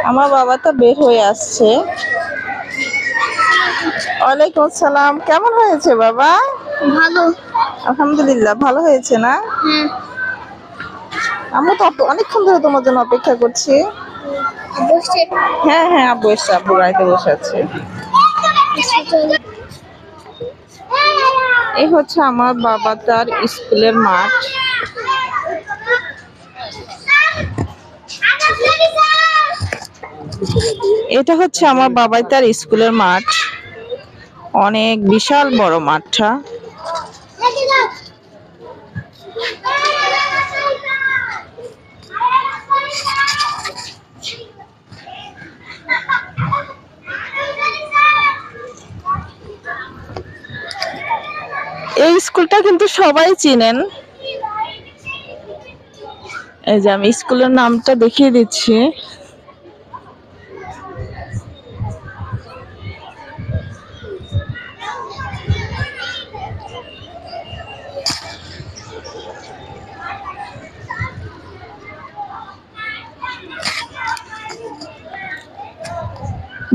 আমার বাবা তো বের হয়ে আসছে। ওয়ালাইকুম আসসালাম, কেমন হয়েছে বাবা? ভালো। আলহামদুলিল্লাহ, ভালো হয়েছে না? হ্যাঁ। আমি তো অনেকক্ষণ ধরে তোমার জন্য অপেক্ষা করছি। বসে। হ্যাঁ হ্যাঁ, আব্বু এসছে, আব্বু গাড়িতে বসে আছে। এই হচ্ছে আমার বাবা তার স্কুলের মাঠ। এটা হচ্ছে আমার বাবাই তার স্কুলের মাঠ। অনেক বিশাল বড় মাঠটা। এই স্কুলটা কিন্তু সবাই চিনেন। এই যে আমি স্কুলের নামটা দেখিয়ে দিচ্ছি।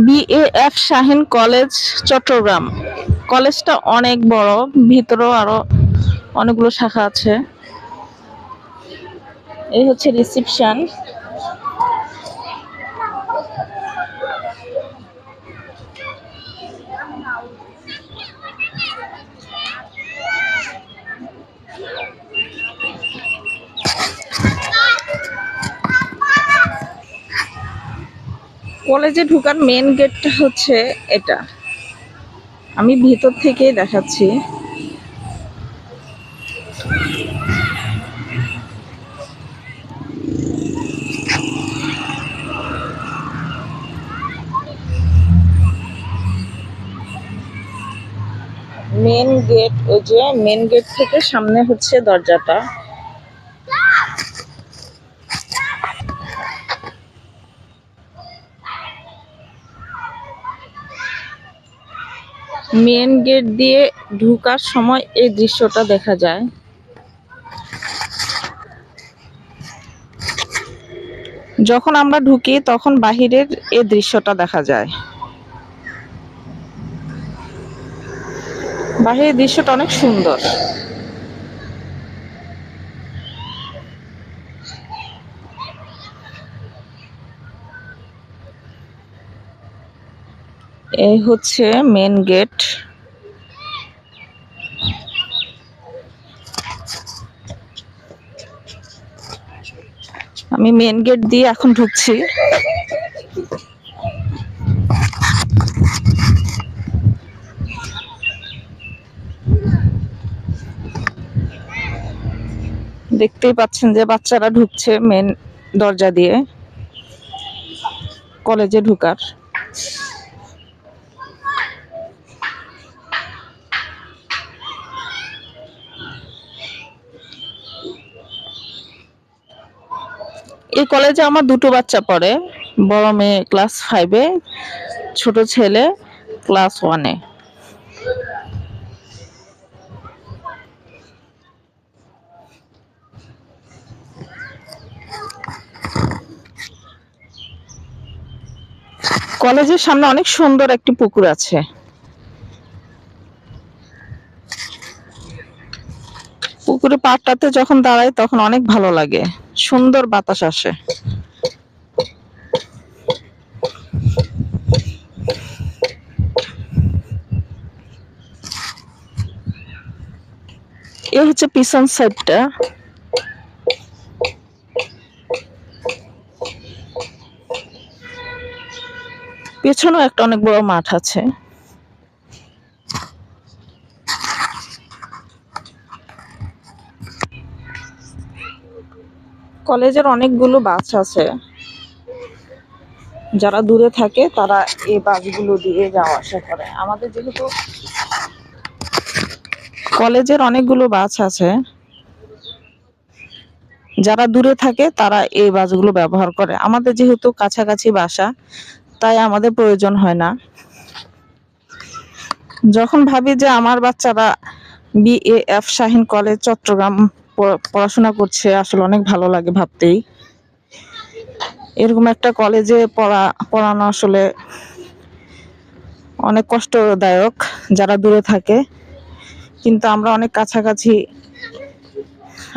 BAF Shaheen college, Chattogram. কলেজটা অনেক বড়, ভিতরেও আরো অনেকগুলো শাখা আছে। এই হচ্ছে রিসেপশন। কলেজে ঢোকার মেন গেটটা হচ্ছে এটা। আমি ভিতর থেকেই দেখাচ্ছি। মেন গেট, ওই যে মেন গেট থেকে সামনে হচ্ছে দরজাটা। মেন গেট দিয়ে ঢোকার সময় এই দৃশ্যটা দেখা যায়। যখন আমরা ঢুকি তখন বাহিরের এই দৃশ্যটা দেখা যায়। বাহিরের দৃশ্যটা অনেক সুন্দর। এই হচ্ছে মেন গেট। আমি মেন গেট দিয়ে এখন ঢুকছি। দেখতেই পাচ্ছেন যে বাচ্চারা ঢুকছে মেন দরজা দিয়ে কলেজে ঢুকার। এই কলেজে আমার দুটো বাচ্চা পড়ে। বড় মেয়ে ক্লাস 5-এ, ছোট ছেলে ক্লাস 1-এ। কলেজের সামনে অনেক সুন্দর একটি পুকুর আছে। পুকুরে পাড়টাতে যখন দাঁড়াই তখন অনেক ভালো লাগে, সুন্দর বাতাস আসে। এ হচ্ছে পিছন সাইডটা। পেছনেও একটা অনেক বড় মাঠ আছে। কলেজের অনেকগুলো বাস আছে। যারা দূরে থাকে তারা এই বাসগুলো দিয়ে যাওয়া আসা করে। আমাদের যেহেতু কলেজের অনেকগুলো বাস আছে, যারা দূরে থাকে তারা এই বাসগুলো ব্যবহার করে। আমাদের যেহেতু কাছাকাছি বাসা, তাই আমাদের প্রয়োজন হয় না। যখন ভাবি যে আমার বাচ্চারা BAF শাহীন কলেজ চট্টগ্রাম পড়াশোনা করছে, আসলে অনেক ভালো লাগে ভাবতেই। এরকম একটা কলেজে পড়ানো আসলে অনেক কষ্টদায়ক যারা দূরে থাকে, কিন্তু আমরা অনেক কাছাকাছি,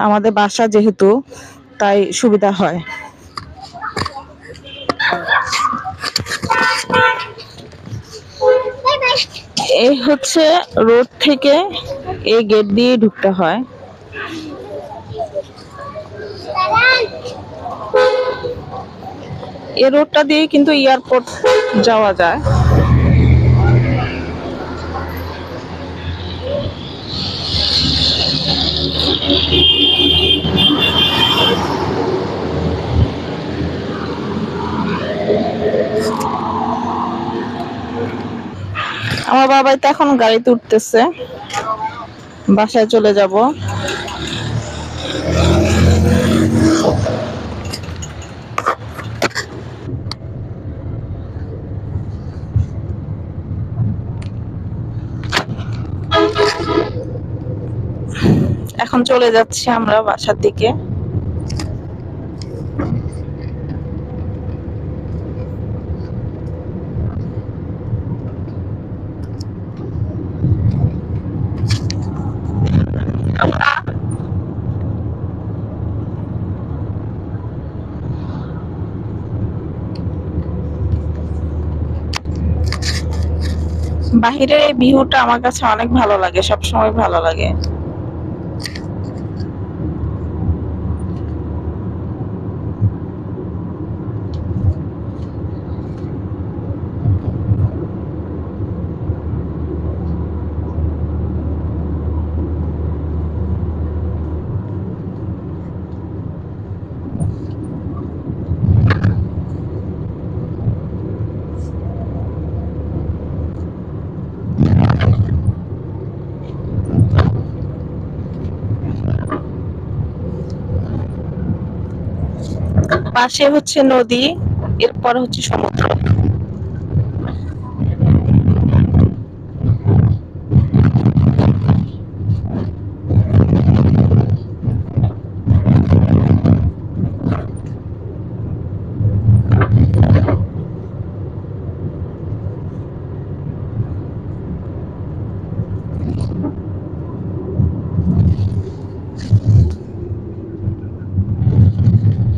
আমাদের বাসা যেহেতু, তাই সুবিধা হয়। এই হচ্ছে রোড থেকে এই গেট দিয়ে ঢুকতে হয়। এই রোডটা দিয়ে কিন্তু এয়ারপোর্ট যাওয়া যায়। আমার বাবাই তো এখন গাড়িতে উঠতেছে, বাসায় চলে যাব। এখন চলে যাচ্ছি আমরা বাসার দিকে। বাহিরের এই ভিউটা আমার কাছে অনেক ভালো লাগে, সবসময় ভালো লাগে। পাশে হচ্ছে নদী, এরপর হচ্ছে সমুদ্র।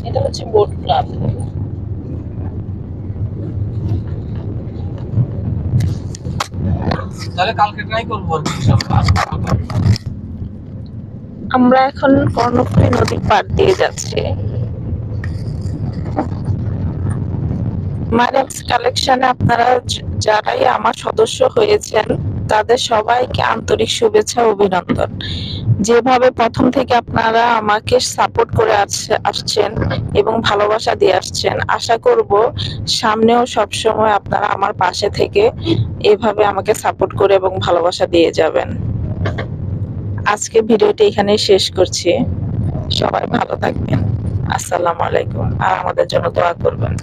এটা হচ্ছে বোট ক্লাব। তাহলে কালকে ট্রাই করবো আর কি। আমরা এখন কর্ণফুলী নদীর পাড় দিয়ে যাচ্ছি। মারিয়ামস কালেকশনে আপনারা যারাই আমার সদস্য হয়েছেন তাদের সবাইকে আন্তরিক শুভেচ্ছা ও অভিনন্দন। যেভাবে প্রথম থেকে আপনারা আমাকে সাপোর্ট করে আসছেন এবং ভালোবাসা দিয়ে আসছেন, আশা করব সামনেও সবসময় আপনারা আমার পাশে থেকে এভাবে আমাকে সাপোর্ট করে এবং ভালোবাসা দিয়ে যাবেন। আজকে ভিডিওটি এখানেই শেষ করছি। সবাই ভালো থাকবেন। আসসালামু আলাইকুম, আর আমাদের জন্য দোয়া করবেন।